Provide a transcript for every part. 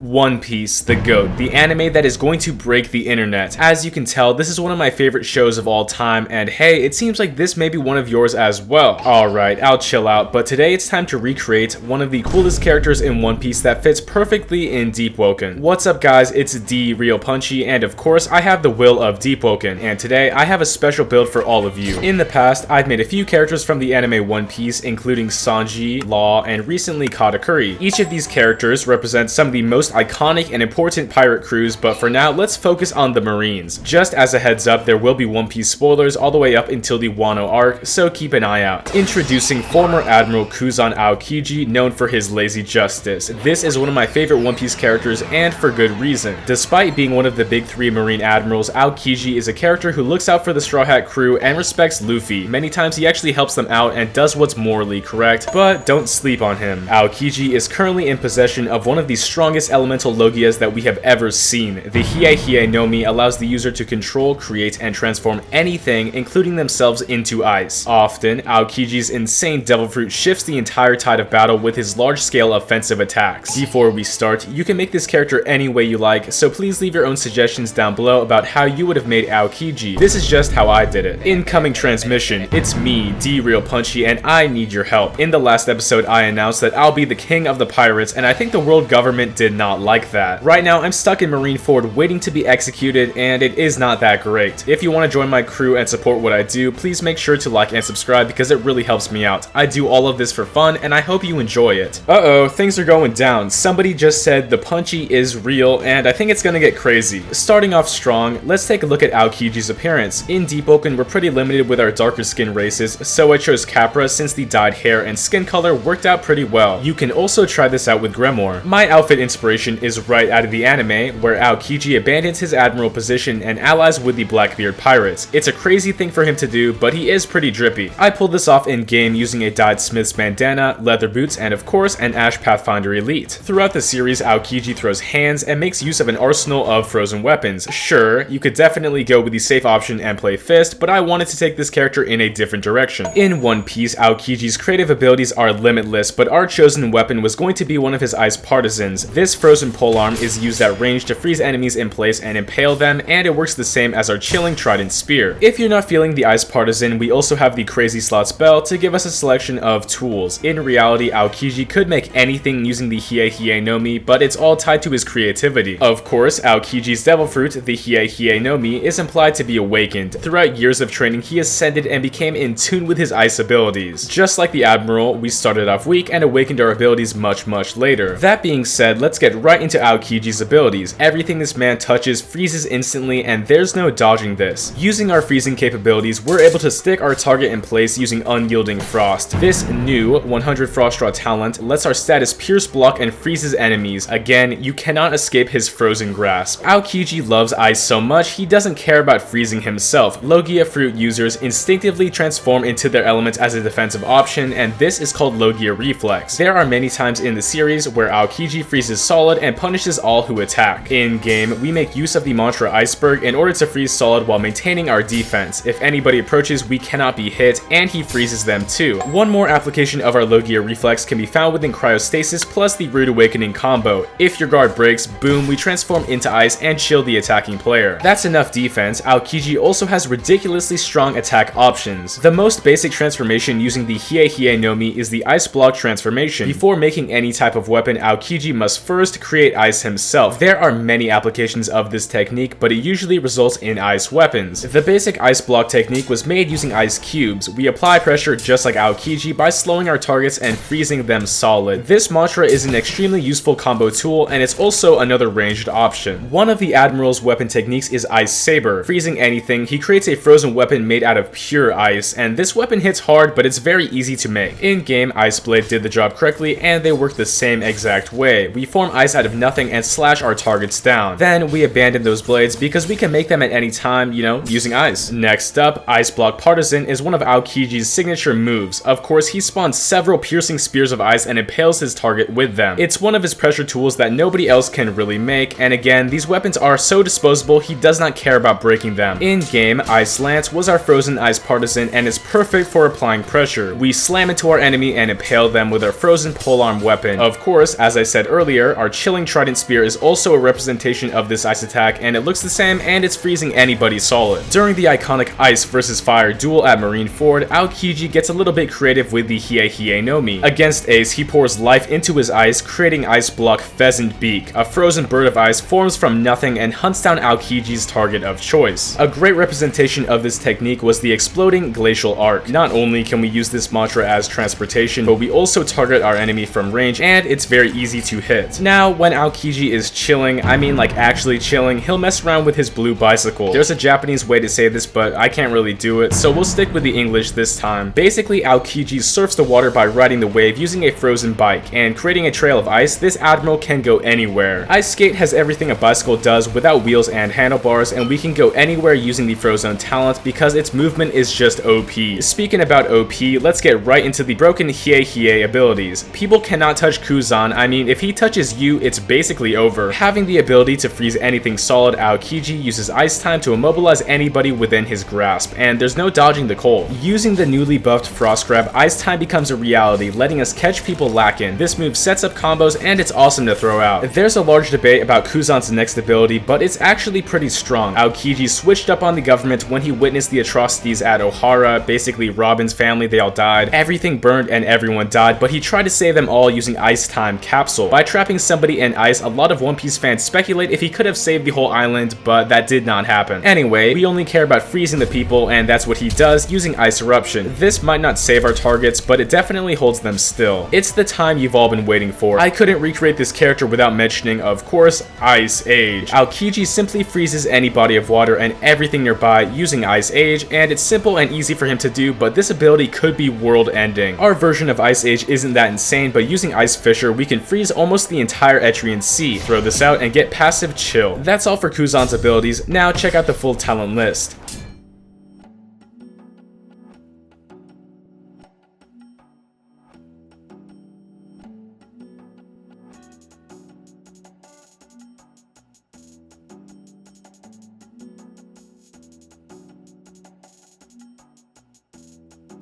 One Piece, the GOAT, the anime that is going to break the internet. As you can tell, this is one of my favorite shows of all time, and hey, it seems like this may be one of yours as well. Alright, I'll chill out, but today it's time to recreate one of the coolest characters in One Piece that fits perfectly in Deepwoken. What's up guys, it's TheRealPunchee, and of course I have the will of Deepwoken, and today I have a special build for all of you. In the past, I've made a few characters from the anime One Piece, including Sanji, Law, and recently Katakuri. Each of these characters represents some of the most iconic and important pirate crews, but for now, let's focus on the Marines. Just as a heads up, there will be One Piece spoilers all the way up until the Wano arc, so keep an eye out. Introducing former Admiral KUZAN Aokiji, known for his lazy justice. This is one of my favorite One Piece characters, and for good reason. Despite being one of the big three Marine admirals, Aokiji is a character who looks out for the Straw Hat crew and respects Luffy. Many times he actually helps them out and does what's morally correct, but don't sleep on him. Aokiji is currently in possession of one of the strongest elemental logias that we have ever seen. The Hie Hie No-Mi allows the user to control, create, and transform anything, including themselves, into ice. Often, Aokiji's insane Devil Fruit shifts the entire tide of battle with his large-scale offensive attacks. Before we start, you can make this character any way you like, so please leave your own suggestions down below about how you would have made Aokiji. This is just how I did it. Incoming transmission, it's me, TheRealPunchee, and I need your help. In the last episode, I announced that I'll be the king of the pirates, and I think the world government did not like that. Right now, I'm stuck in Marineford waiting to be executed, and it is not that great. If you want to join my crew and support what I do, please make sure to like and subscribe because it really helps me out. I do all of this for fun, and I hope you enjoy it. Uh-oh, things are going down. Somebody just said the Punchy is real, and I think it's gonna get crazy. Starting off strong, let's take a look at Aokiji's appearance. In Deepwoken, we're pretty limited with our darker skin races, so I chose Capra since the dyed hair and skin color worked out pretty well. You can also try this out with Grimoire. My outfit inspiration is right out of the anime, where Aokiji abandons his admiral position and allies with the Blackbeard pirates. It's a crazy thing for him to do, but he is pretty drippy. I pulled this off in game using a dyed Smith's bandana, leather boots, and of course an Ash Pathfinder Elite. Throughout the series, Aokiji throws hands and makes use of an arsenal of frozen weapons. Sure, you could definitely go with the safe option and play Fist, but I wanted to take this character in a different direction. In One Piece, Aokiji's creative abilities are limitless, but our chosen weapon was going to be one of his ice partisans. This frozen polearm is used at range to freeze enemies in place and impale them, and it works the same as our chilling trident spear. If you're not feeling the ice partisan, we also have the crazy slot spell to give us a selection of tools. In reality, Aokiji could make anything using the Hie Hie No-Mi, but it's all tied to his creativity. Of course, Aokiji's devil fruit, the Hie Hie No-Mi, is implied to be awakened. Throughout years of training, he ascended and became in tune with his ice abilities. Just like the Admiral, we started off weak and awakened our abilities much later. That being said, let's get right into Aokiji's abilities. Everything this man touches freezes instantly, and there's no dodging this. Using our freezing capabilities, we're able to stick our target in place using unyielding frost. This new 100 frost draw talent lets our status pierce block and freezes enemies. Again, you cannot escape his frozen grasp. Aokiji loves ice so much, he doesn't care about freezing himself. Logia fruit users instinctively transform into their element as a defensive option, and this is called Logia reflex. There are many times in the series where Aokiji freezes solid and punishes all who attack. In game, we make use of the mantra Iceberg in order to freeze solid while maintaining our defense. If anybody approaches, we cannot be hit, and he freezes them too. One more application of our Logia reflex can be found within cryostasis plus the Rude Awakening combo. If your guard breaks, boom, we transform into ice and chill the attacking player. That's enough defense. Aokiji also has ridiculously strong attack options. The most basic transformation using the Hie Hie No-Mi is the ice block transformation. Before making any type of weapon, Aokiji must first create ice himself. There are many applications of this technique, but it usually results in ice weapons. The basic ice block technique was made using ice cubes. We apply pressure just like Aokiji by slowing our targets and freezing them solid. This mantra is an extremely useful combo tool, and it's also another ranged option. One of the Admiral's weapon techniques is Ice Saber. Freezing anything, he creates a frozen weapon made out of pure ice, and this weapon hits hard, but it's very easy to make. In game, Ice Blade did the job correctly, and they work the same exact way. We form ice out of nothing and slash our targets down. Then we abandon those blades because we can make them at any time, you know, using ice. Next up, Ice Block Partisan is one of Aokiji's signature moves. Of course, he spawns several piercing spears of ice and impales his target with them. It's one of his pressure tools that nobody else can really make, and again, these weapons are so disposable, he does not care about breaking them. In game, Ice Lance was our frozen ice partisan and is perfect for applying pressure. We slam into our enemy and impale them with our frozen polearm weapon. Of course, as I said earlier, our Chilling Trident Spear is also a representation of this ice attack, and it looks the same and it's freezing anybody solid. During the iconic Ice vs Fire duel at Marineford, Aokiji gets a little bit creative with the Hie Hie No-Mi. Against Ace, he pours life into his ice, creating Ice Block Pheasant Beak. A frozen bird of ice forms from nothing and hunts down Aokiji's target of choice. A great representation of this technique was the exploding glacial arc. Not only can we use this mantra as transportation, but we also target our enemy from range, and it's very easy to hit. Now, when Aokiji is chilling, I mean like actually chilling, he'll mess around with his blue bicycle. There's a Japanese way to say this, but I can't really do it, so we'll stick with the English this time. Basically, Aokiji surfs the water by riding the wave using a frozen bike, and creating a trail of ice, this admiral can go anywhere. Ice Skate has everything a bicycle does without wheels and handlebars, and we can go anywhere using the Frozone talent because its movement is just OP. Speaking about OP, let's get right into the broken Hie Hie abilities. People cannot touch KUZAN. I mean, if he touches you, it's basically over. Having the ability to freeze anything solid, Aokiji uses Ice Time to immobilize anybody within his grasp, and there's no dodging the cold. Using the newly buffed Frost Grab, Ice Time becomes a reality, letting us catch people lacking. This move sets up combos and it's awesome to throw out. There's a large debate about KUZAN's next ability, but it's actually pretty strong. Aokiji switched up on the government when he witnessed the atrocities at Ohara. Basically, Robin's family, they all died. Everything burned and everyone died, but he tried to save them all using Ice Time Capsule. By trapping somebody in ice, a lot of One Piece fans speculate if he could have saved the whole island, but that did not happen. Anyway, we only care about freezing the people, and that's what he does using Ice Eruption. This might not save our targets, but it definitely holds them still. It's the time you've all been waiting for. I couldn't recreate this character without mentioning, of course, Ice Age. Aokiji simply freezes any body of water and everything nearby using Ice Age, and it's simple and easy for him to do, but this ability could be world-ending. Our version of Ice Age isn't that insane, but using Ice Fissure, we can freeze almost the entire Etrian Sea. Throw this out and get passive chill. That's all for KUZAN's abilities. Now check out the full talent list.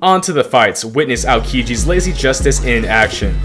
On to the fights. Witness Aokiji's lazy justice in action.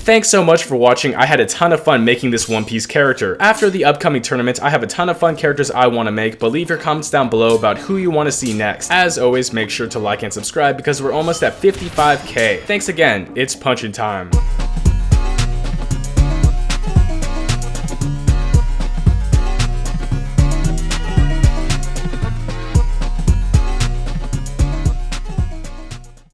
Thanks so much for watching. I had a ton of fun making this One Piece character. After the upcoming tournament, I have a ton of fun characters I want to make, but leave your comments down below about who you want to see next. As always, make sure to like and subscribe because we're almost at 55K. Thanks again, it's punching time.